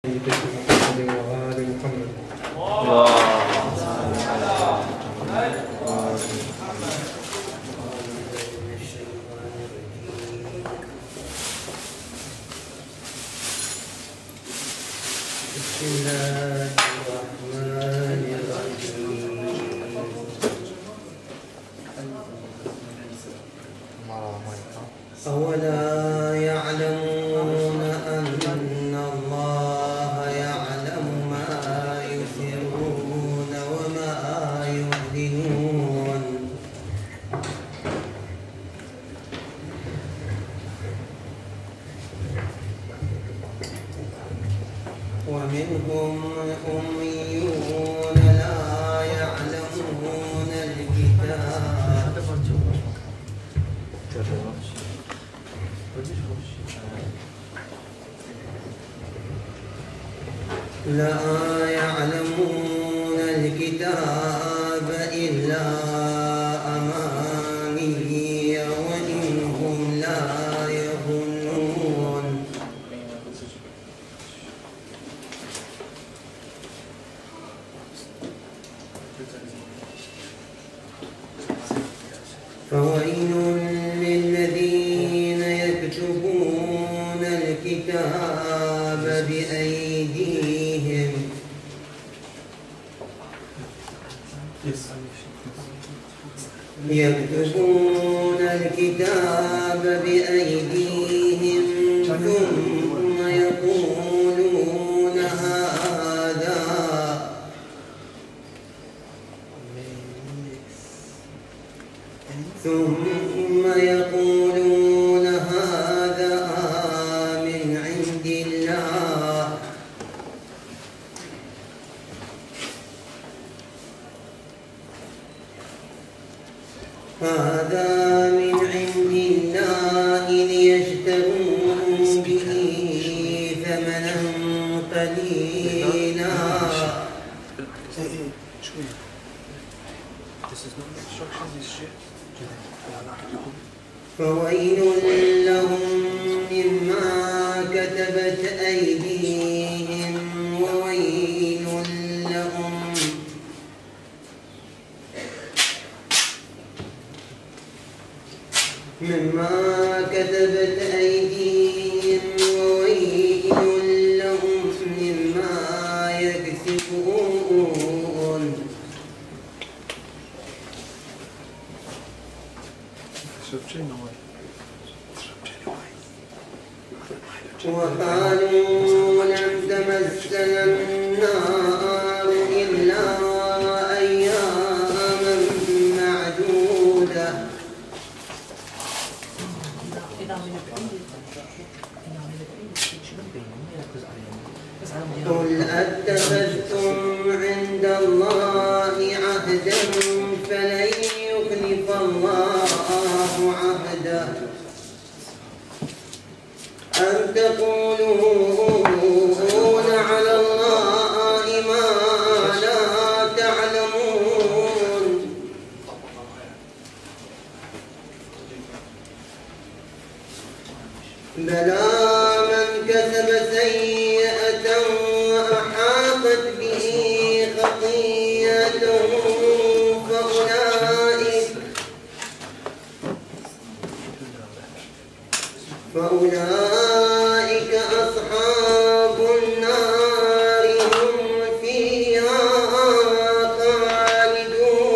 محمد وآل محمد. بسم الله الرحمن الرحيم. أولا يعلمون أن الله يعلم ما يسرون وما يعلنون. ومنهم أميون لا يعلمون الكتاب إلا أماني وإنهم لا يظنون. فويل للذين يكتبون الكتاب بأيديهم ثم يقولون هذا من عند الله ليشتروا به ثمنا قليلا. فويل لهم مما كتبت أيديهم وويل لهم مما كتبت أيديهم وويل لهم مما يكسبون. وقالوا لن تمسنا النار إلا أياما معدودة قل أتخذتم عند الله عهدا فلن يخلف الله عهده أم تقولون على الله ما لا تعلمون. بلى من كسب سيئة وأحاطت به خطيئته فأولئك أصحاب النار هم فيها خالدون.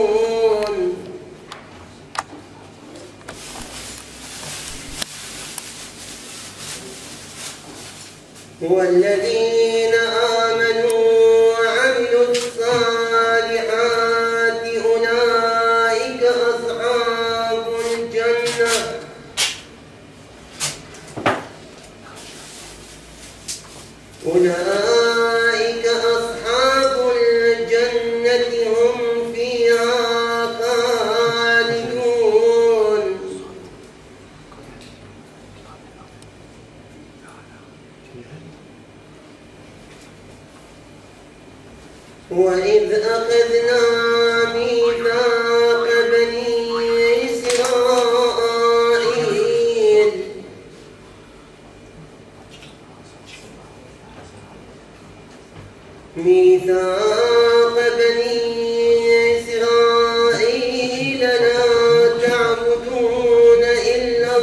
والذين آمنوا وعملوا الصالحات أولئك أصحاب الجنة هم فيها خالدون. وإذ أخذنا ميثاق بني إسرائيل ميثاق بني إسرائيل لا تعبدون إلا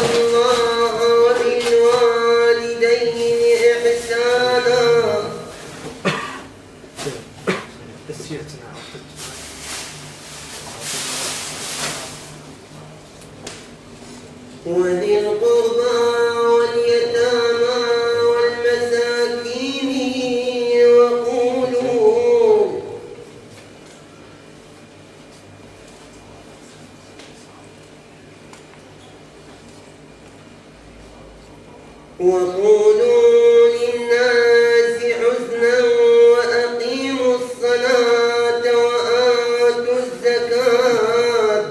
الله وبالوالدين إحسانا وذي القربى واليتامى والمساكين وقولوا للناس حسنا وأقيموا الصلاة وآتوا الزكاة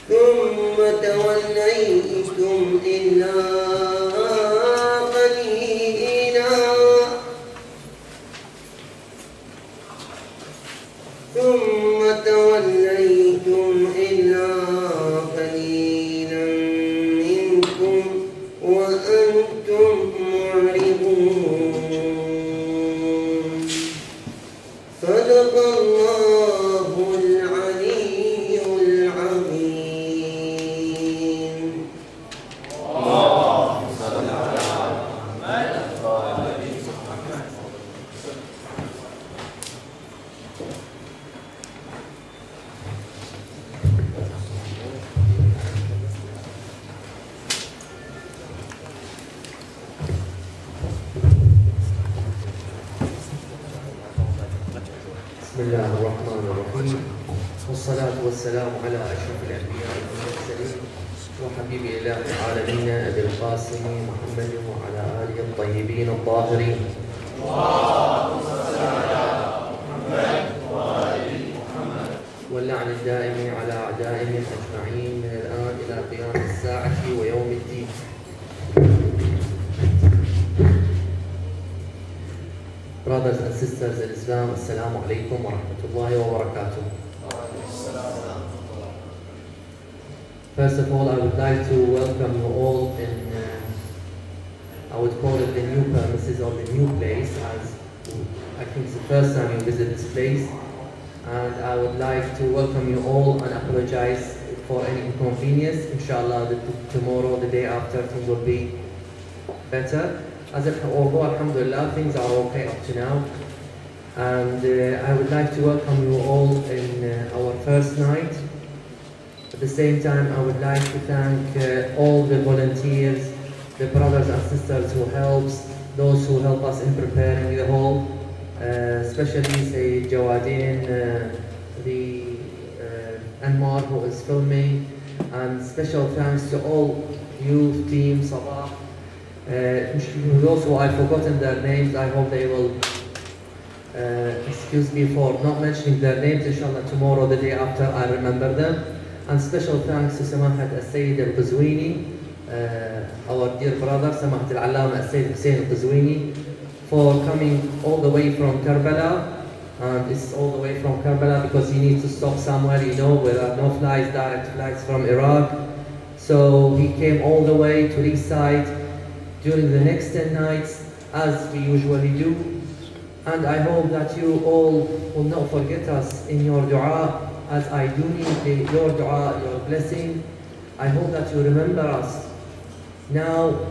ثم توليتم إلا قليلا ثم توليتم إلا قليلا منكم وأنتم معرضون صدق الله العلي العظيم. بسم الله الرحمن الرحيم والصلاة والسلام على أشرف الأنبياء والمرسلين وحبيب إله العالمين أبي القاسم محمد وعلى آله الطيبين الطاهرين. واللعن الدائم على أعدائهم أجمعين من الآن إلى قيام الساعة ويوم الدين. Brothers and sisters in Islam, Assalamu alaikum wa rahmatullahi wa barakatuh. First of all, I would like to welcome you all in, I would call it the new premises or the new place, as I think it's the first time you visit this place. And I would like to welcome you all and apologize for any inconvenience. Inshallah, tomorrow, the day after, things will be better. Although alhamdulillah things are okay up to now, and I would like to welcome you all in our first night. At the same time, I would like to thank all the volunteers, the brothers and sisters who helps, those who help us in preparing the hall, especially say Jawadin, the Anmar who is filming, and special thanks to all youth team, Sabah. Those who I've forgotten their names, I hope they will excuse me for not mentioning their names. Inshallah, tomorrow, the day after, I remember them. And special thanks to Samahat Al-Sayyid Al-Qazwini, our dear brother, Samahat Al-Allama Al-Sayyid Hussein Al-Qazwini, for coming all the way from Karbala. And it's all the way from Karbala because he needs to stop somewhere, you know, where there are no flights, direct flights from Iraq. So he came all the way to this side during the next 10 nights, as we usually do. And I hope that you all will not forget us in your dua, as I do need your dua, your blessing. I hope that you remember us now,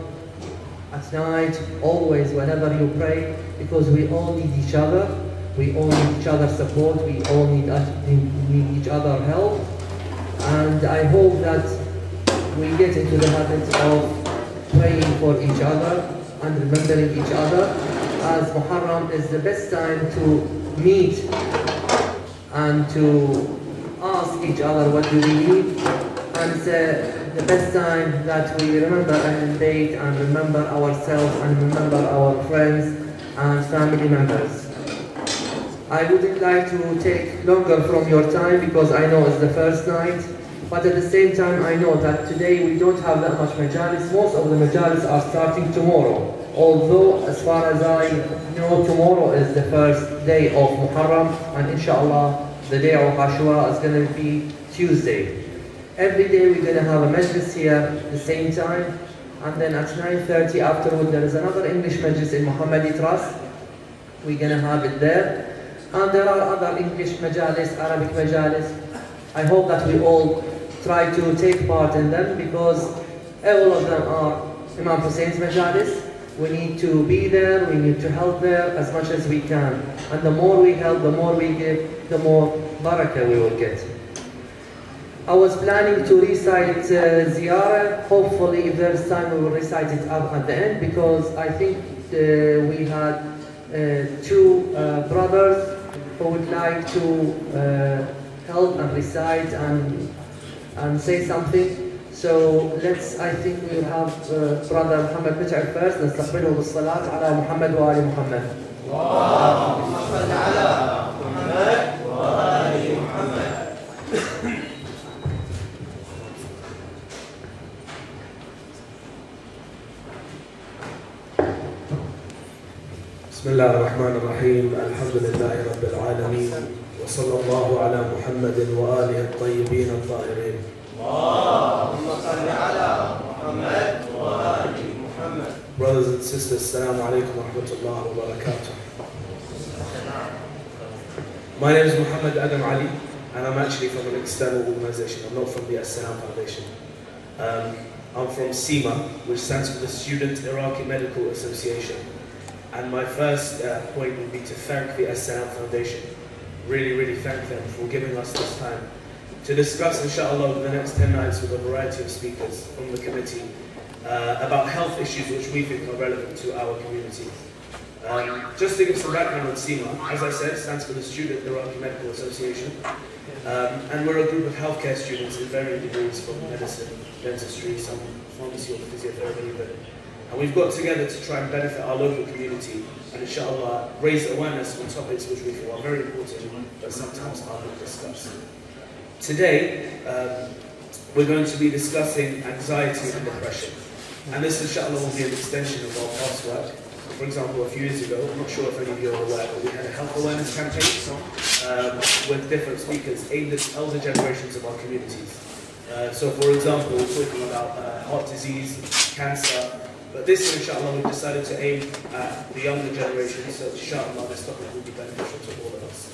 at night, always, whenever you pray, because we all need each other. We all need each other's support. We all need each other's help. And I hope that we get into the habit of praying for each other and remembering each other, as Muharram is the best time to meet and to ask each other what do we need, and it's the best time that we remember and date and remember ourselves and remember our friends and family members. I wouldn't like to take longer from your time because I know it's the first night. But at the same time, I know that today we don't have that much majalis. Most of the majalis are starting tomorrow. Although, as far as I know, tomorrow is the first day of Muharram, and inshallah, the day of Ashura is going to be Tuesday. Every day we're going to have a majlis here at the same time, and then at 9:30 afterward there is another English majlis in Muhammadi Trust. We're going to have it there. And there are other English majalis, Arabic majalis. I hope that we all try to take part in them, because all of them are Imam Hussein's majalis. We need to be there, we need to help there as much as we can. And the more we help, the more we give, the more barakah we will get. I was planning to recite Ziyarah. Hopefully, if there's time, we will recite it up at the end, because I think we had two brothers who would like to help and recite and say something. So I think we'll have Brother Muhammad Mitchell first. نستقبله بالصلاة على محمد وآل محمد. اللهم صل على محمد وآل محمد. بسم الله الرحمن الرحيم. الحمد لله رب العالمين، وصلى الله على محمد وآله الطيبين الطاهرين. اللهم صل على محمد وآل محمد. Brothers and sisters, Assalamu alaikum wa rahmatullahi wa barakatuh. My name is Muhammad Adam Ali, and I'm actually from an external organization. I'm not from the Alsalam Foundation. I'm from SEMA, which stands for the Student Iraqi Medical Association. And my first point would be to thank the Alsalam Foundation. Really thank them for giving us this time to discuss, inshallah, over the next 10 nights with a variety of speakers from the committee about health issues which we think are relevant to our community. Just to give some background on SEMA, as I said, it stands for the Student Iraqi Medical Association. And we're a group of healthcare students in varying degrees, from medicine, dentistry, some pharmacy or physiotherapy. And we've got together to try and benefit our local community and, inshallah, raise awareness on topics which we feel are very important but sometimes are not discussed. Today, we're going to be discussing anxiety and depression. And this, inshallah, will be an extension of our past work. For example, a few years ago, I'm not sure if any of you are aware, but we had a health awareness campaign with different speakers aimed at elder generations of our communities. So, for example, we're talking about heart disease, cancer. But this year, inshallah, we've decided to aim at the younger generation, so inshallah, this topic will be beneficial to all of us.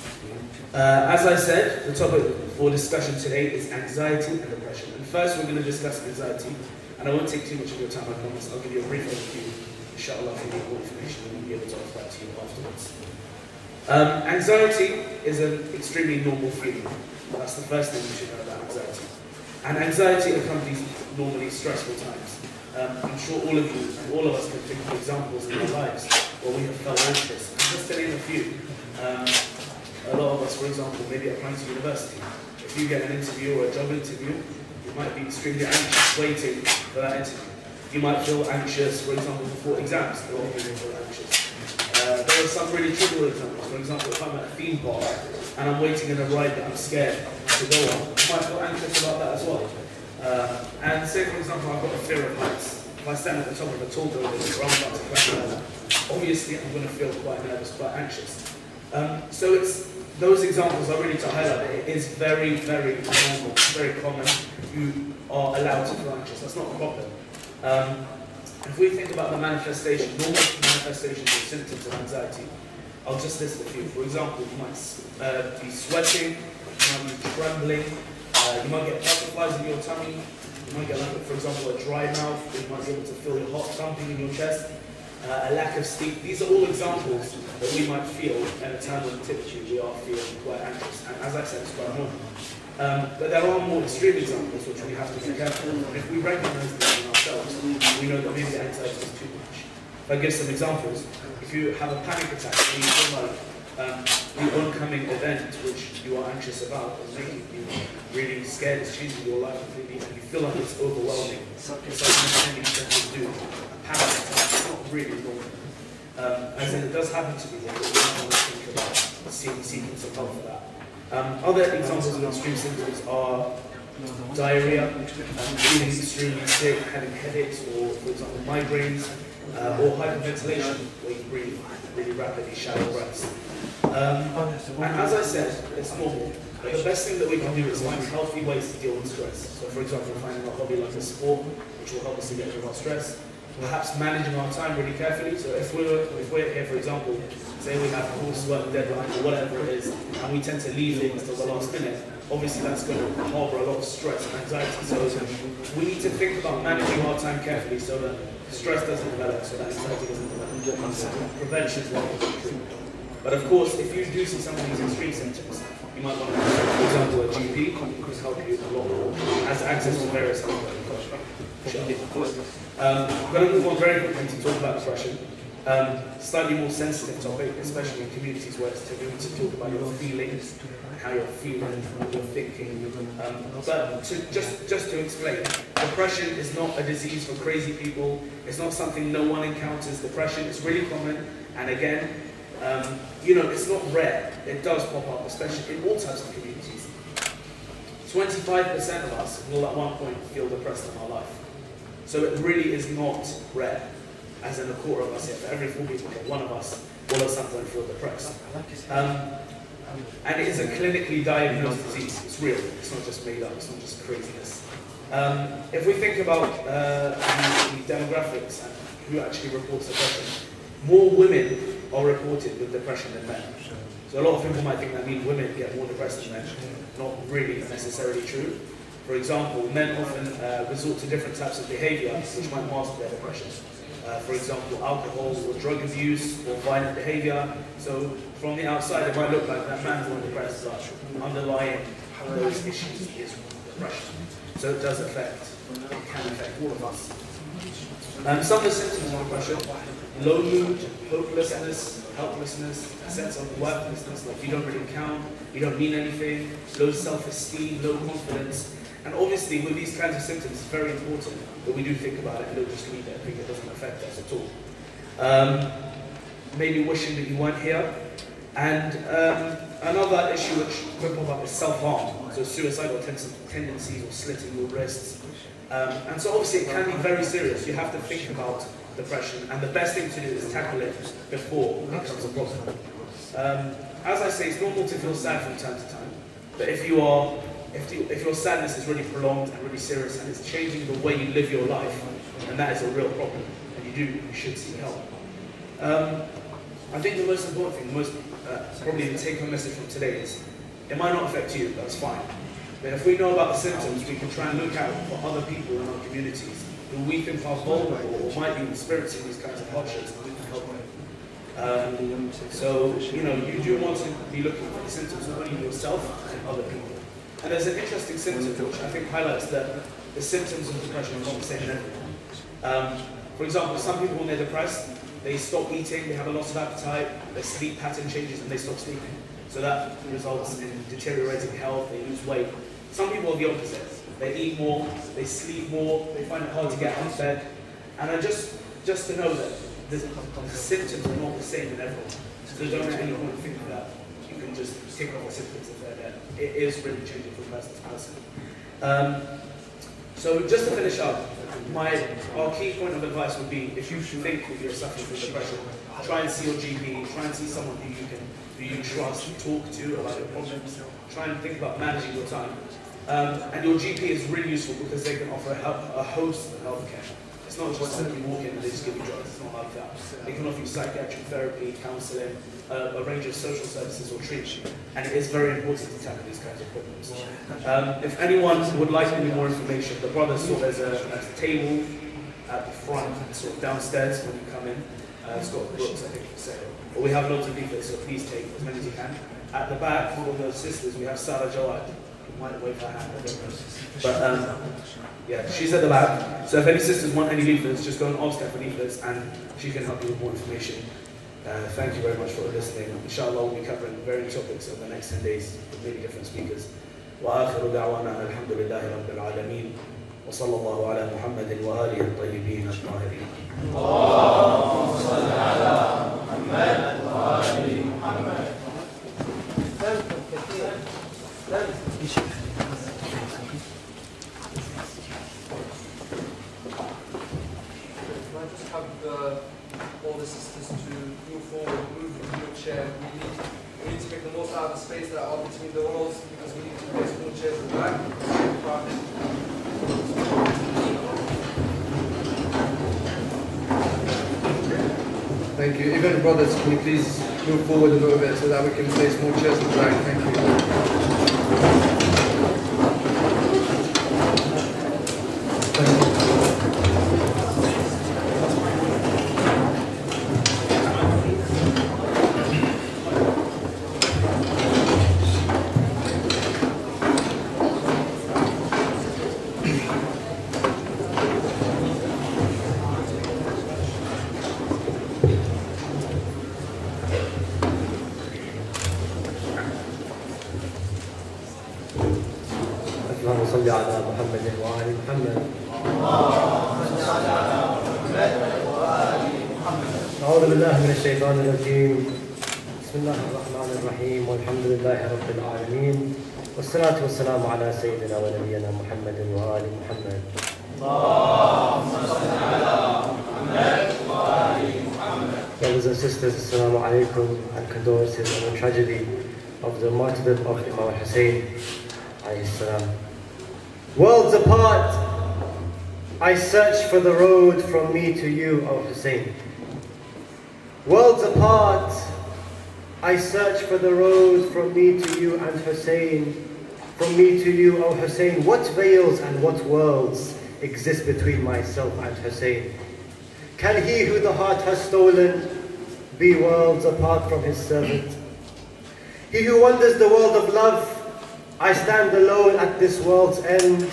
As I said, the topic for discussion today is anxiety and depression. And first, we're going to discuss anxiety, and I won't take too much of your time, I promise. I'll give you a brief overview, inshallah, if you need more information, and we'll be able to offer that to you afterwards. Anxiety is an extremely normal feeling. That's the first thing you should know about anxiety. And anxiety accompanies normally stressful times. I'm sure all of you and all of us can think of examples in our lives where we have felt anxious. And just to name a few, a lot of us, for example, maybe applying to university. If you get an interview or a job interview, you might be extremely anxious waiting for that interview. You might feel anxious, for example, before exams. A lot of people feel anxious. There are some really trivial examples. For example, if I'm at a theme park and I'm waiting in a ride that I'm scared to go on, I might feel anxious about that as well. And say, for example, I've got a fear of heights. If I stand at the top of a tall building or I'm about to climb a ladder, obviously I'm going to feel quite nervous, quite anxious. So those examples are really to highlight that it is very normal, very common. You are allowed to feel anxious. That's not a problem. If we think about the normal manifestations or symptoms of anxiety, I'll just list a few. For example, you might be sweating, you might be trembling, you might get butterflies in your tummy, you might get, for example, a dry mouth, you might be able to feel your heart thumping in your chest, a lack of sleep. These are all examples that we might feel in a time when typically we are feeling quite anxious. And as I said, it's quite normal. But there are more extreme examples which we have to be careful of. And if we recognize them in ourselves, we know that maybe anxiety is too much. If I give some examples, if you have a panic attack and you feel like the oncoming event which you are anxious about is making you really scared, it's changing your life completely, and you feel like it's overwhelming, it's like nothing you can do, a panic attack is not really normal. As in, it does happen to be there, but we don't want to think about seeking some help for that. Other examples of extreme symptoms are diarrhea, feeling extremely sick, having headaches, or for example migraines, or hyperventilation, where you breathe really rapidly, shallow breaths. And as I said, it's normal. But the best thing that we can do is find healthy ways to deal with stress. So for example, finding a hobby like a sport, which will help us to get rid of our stress. Perhaps managing our time really carefully. So if we're here, for example, say we have a coursework deadline or whatever it is, and we tend to leave things till the last minute, obviously that's going to harbour a lot of stress and anxiety. So we need to think about managing our time carefully so that stress doesn't develop, so that anxiety doesn't develop. Prevention is what we do. But of course, if you do see some of these extreme symptoms, you might want to, for example, a GP who can help you a lot more, has access to various health. I'm going to move on very quickly to talk about depression. Slightly more sensitive topic, especially in communities where it's taboo to talk about your feelings, how you're feeling, what you're thinking. But just to explain, depression is not a disease for crazy people. It's not something no one encounters. Depression is really common, and again, it's not rare. It does pop up, especially in all types of communities. 25% of us will at one point feel depressed in our life. So it really is not rare. As in a quarter of us here, for every 4 people here, one of us will at some point feel depressed. And it is a clinically diagnosed disease. It's real. It's not just made up. It's not just craziness. If we think about the demographics and who actually reports depression, more women are reported with depression than men. So a lot of people might think that means women get more depressed than men. Not really necessarily true. For example, men often resort to different types of behavior which might mask their depression. For example, alcohol or drug abuse or violent behavior. So from the outside, it might look like that man's more depressed, but underlying those issues is depression. So it does affect, it can affect all of us. Some of the symptoms of depression: low mood, hopelessness, helplessness, a sense of worthlessness, like you don't really count, you don't mean anything, low self-esteem, low confidence. And obviously, with these kinds of symptoms, it's very important that we do think about it and don't just leave it and think it doesn't affect us at all. Maybe wishing that you weren't here. And another issue which could pop up is self-harm, so suicidal tendencies or slitting your wrists. And so obviously it can be very serious. You have to think about depression, and the best thing to do is tackle it before it becomes a problem. As I say, it's normal to feel sad from time to time, but if your sadness is really prolonged and really serious and it's changing the way you live your life, then that is a real problem, and you should seek help. I think the most important thing, probably the take-home message from today is, it might not affect you, that's fine. But if we know about the symptoms, we can try and look out for other people in our communities who we think are vulnerable or might be experiencing these kinds of hardships, and we can help them. So, you do want to be looking for the symptoms not only yourself and other people. And there's an interesting symptom which I think highlights that the symptoms of depression are not the same in everyone. For example, some people when they're depressed, they stop eating, they have a loss of appetite, their sleep pattern changes and they stop sleeping. So that results in deteriorating health, they lose weight. Some people are the opposite. They eat more, they sleep more, they find it hard to get out of bed. And just to know that the symptoms are not the same in everyone. So don't at any point think that you can just tick off the symptoms if they're there. It is really changing from person to person. So just to finish up, our key point of advice would be, if you think that you're suffering from depression, try and see your GP, try and see someone who you trust, talk to about your problems, try and think about managing your time. And your GP is really useful because they can offer a host of healthcare. It's not just that you walk in and they just give you drugs, it's not like that. They can offer you psychiatric therapy, counselling, a range of social services or treatment, and it is very important to tackle these kinds of problems. If anyone would like any more information, the brothers there's a table at the front, sort of downstairs when you come in. It's got books, I think, for sale. But we have loads of leaflets, so please take as many as you can. At the back, for the sisters, we have Sardar. You might wave her hand, I don't know. But yeah, she's at the back. So if any sisters want any leaflets, just go and ask her for leaflets, and she can help you with more information. Thank you very much for listening. Inshallah, we'll be covering various topics over the next 10 days with many different speakers. وآخر دعوانا الحمد لله رب العالمين وصلى الله على محمد وآله الطيبين الطاهرين. اللهم صل على محمد وآل محمد. I just have all the sisters to move forward, move the wheelchair. We need to make the most out of the space that are between the walls because we need to place wheelchairs at the back. Thank you. Even brothers, can you please move forward a little bit so that we can place more chairs in the back? Thank you. اللهم صل على محمد وآل محمد. أعوذ بالله من الشيطان الرجيم. بسم الله الرحمن الرحيم والحمد لله رب العالمين والصلاة والسلام على سيدنا ونبينا محمد وآل محمد. اللهم صل على محمد وآل محمد. Brothers and sisters, Assalamu alaikum, and condolences on the tragedy of the martyrdom of Imam Hussein alayhi salam. Worlds apart, I search for the road from me to you, O Hussein. Worlds apart, I search for the road from me to you and Hussein. From me to you, O Hussein, what veils and what worlds exist between myself and Hussein? Can he who the heart has stolen be worlds apart from his servant? He who wanders the world of love, I stand alone at this world's end.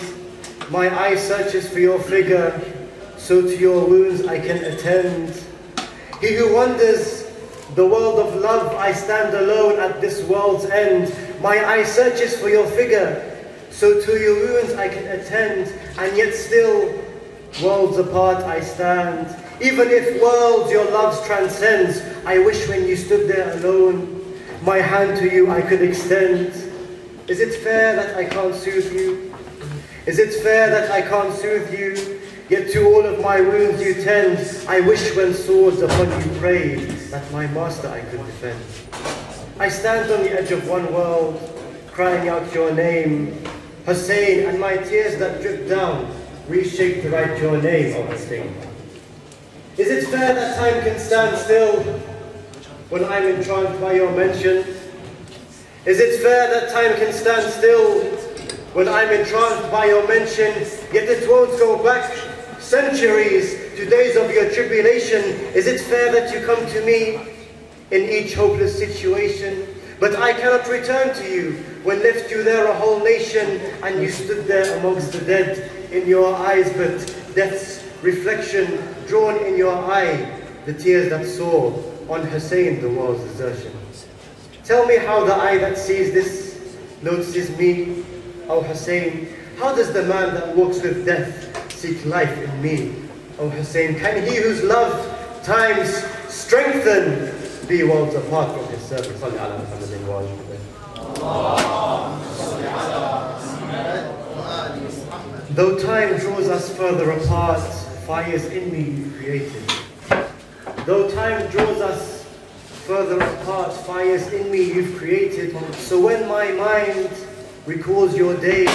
My eye searches for your figure, so to your wounds I can attend. He who wanders the world of love, I stand alone at this world's end. My eye searches for your figure, so to your wounds I can attend. And yet still, worlds apart I stand. Even if worlds your love transcends, I wish when you stood there alone, my hand to you I could extend. Is it fair that I can't soothe you? Is it fair that I can't soothe you? Yet to all of my wounds you tend. I wish when swords upon you prayed, that my master I could defend. I stand on the edge of one world, crying out your name, Hussein, and my tears that drip down reshape to write your name, O Hussein. Is it fair that time can stand still when I'm entranced by your mention? Is it fair that time can stand still when I'm entranced by your mention? Yet it won't go back centuries to days of your tribulation. Is it fair that you come to me in each hopeless situation? But I cannot return to you when left you there a whole nation, and you stood there amongst the dead. In your eyes but death's reflection drawn in your eye, the tears that saw on Hussein the world's desertion. Tell me how the eye that sees this notices me, O Hussein. How does the man that walks with death seek life in me, O Hussein? Can he whose love times strengthen be worlds apart from his servant? Though time draws us further apart, fires in me you created. Though time draws us further apart, fires in me you've created. So when my mind recalls your day,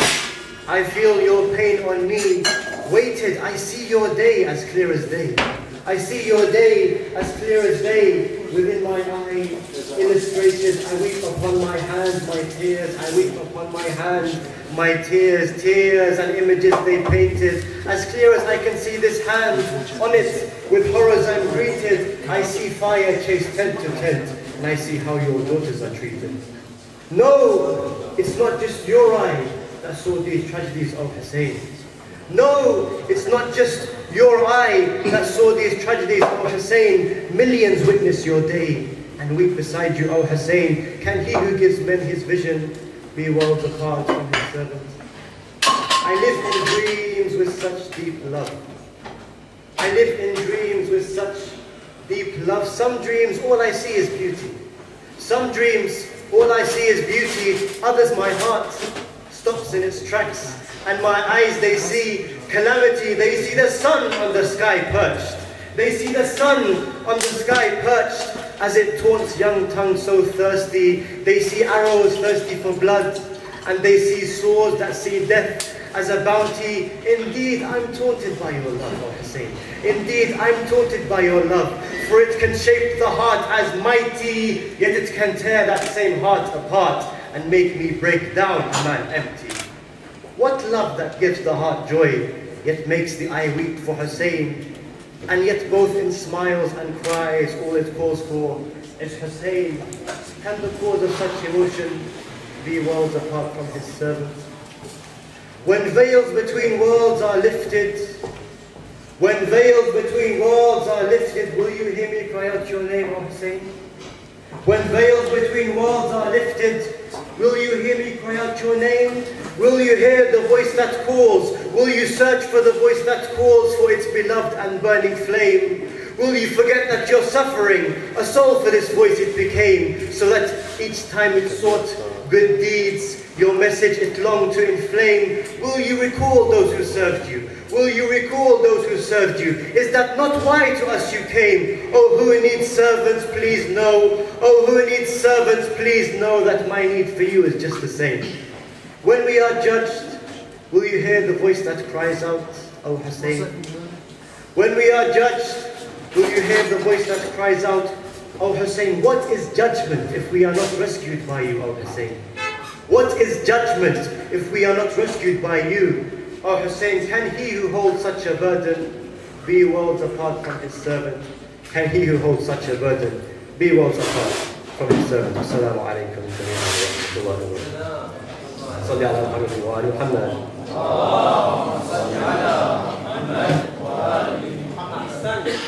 I feel your pain on me. Weighted, I see your day as clear as day. I see your day as clear as day. Within my eye, illustrated, I weep upon my hand, my tears. I weep upon my hand, my tears. Tears and images they painted. As clear as I can see this hand, on it with horrors I'm greeted. I see fire chase tent to tent, and I see how your daughters are treated. No, it's not just your eye that saw these tragedies of Hussein. No, it's not just your eye that saw these tragedies of Hussein. Millions witness your day and weep beside you, O Hussein. Can he who gives men his vision be worlds apart from his servant? I live in dreams with such deep love. I live in dreams with such deep love. Some dreams, all I see is beauty. Some dreams, all I see is beauty. Others, my heart stops in its tracks, and my eyes, they see calamity. They see the sun on the sky perched, They see the sun on the sky perched as it taunts young tongues so thirsty. They see arrows thirsty for blood, and they see swords that see death as a bounty. Indeed, I'm taunted by your love, O Hussein. Indeed, I'm taunted by your love, for it can shape the heart as mighty, yet it can tear that same heart apart and make me break down a man empty. What love that gives the heart joy, yet makes the eye weep for Hussein, and yet both in smiles and cries all it calls for is Hussein. Can the cause of such emotion be worlds apart from his servant? When veils between worlds are lifted, when veils between worlds are lifted, will you hear me cry out your name, O Hussein? When veils between worlds are lifted, will you hear me cry out your name? Will you hear the voice that calls? Will you search for the voice that calls for its beloved and burning flame? Will you forget that you're suffering? A soul for this voice it became, so that each time it sought good deeds, your message it longed to inflame. Will you recall those who served you? Will you recall those who served you? Is that not why to us you came? Oh, who needs servants, please know. Oh, who needs servants, please know that my need for you is just the same. When we are judged, will you hear the voice that cries out, O Hussein? When we are judged, will you hear the voice that cries out, O Hussein? What is judgment if we are not rescued by you, O Hussein? What is judgment if we are not rescued by you? O Hussein, can he who holds such a burden be worlds apart from his servant? Can he who holds such a burden be worlds apart from his servant? Assalamu alaikum wa rahmatullahi wa barakatuh. Salli ala Muhammad wa ali Muhammad. Allahumma salli ala Muhammad wa ali Muhammad.